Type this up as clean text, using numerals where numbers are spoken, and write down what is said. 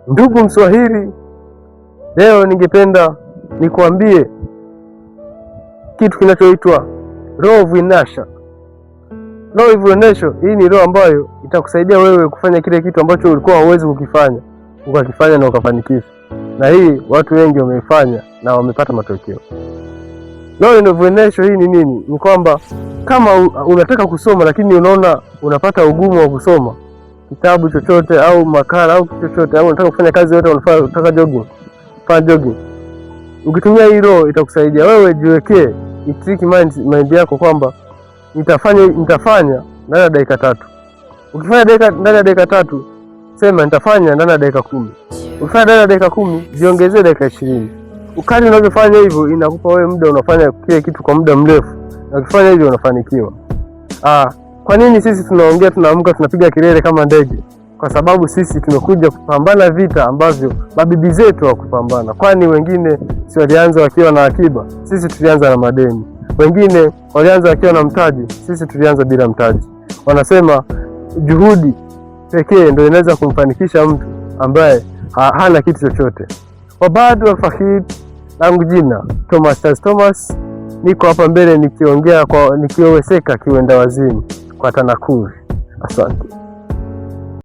Ndugu Mswahili, leo ningependa nikuambie kitu kinachoitwa Law of Inertia. Law of Inertia, hii ni law ambayo itakusaidia wewe kufanya kile kitu ambacho ulikuwa huwezi kukifanya, ukakifanya na ukafanikisha. Na hii watu wengi wameifanya na wamepata matokeo. Law of Inertia hii ni nini? Ni kwamba kama unataka kusoma lakini unaona unapata ugumu wa kusoma kitabu chochote au makala au kitu chochote, au unataka kufanya kazi yote, unataka jogging, ukitumia hii law itakusaidia wewe. Jiwekee trick mind yako kwamba nitafanya ndani ya dakika 3. Ukifanya ndani ya dakika 3, sema nitafanya ndani ya dakika 10. Ukifanya ndani ya dakika 10, jiongezee dakika 20. Ukali unavyofanya hivyo inakupa wewe muda, unafanya kile kitu kwa muda mrefu, na ukifanya hivyo unafanikiwa. Kwa nini sisi tunaongea, tunaamka, tunapiga kelele kama ndege? Kwa sababu sisi tumekuja kupambana vita ambavyo mabibi zetu hawakupambana. Kwani wengine si walianza wakiwa na akiba, sisi tulianza na madeni. Wengine walianza wakiwa na mtaji, sisi tulianza bila mtaji. Wanasema juhudi pekee ndio inaweza kumfanikisha mtu ambaye hana kitu chochote. Wabadu wa Fahid, langu jina Thomas. Niko hapa mbele nikiongea nikioweseka kiwenda wazimu kwa tanakuri. Asante.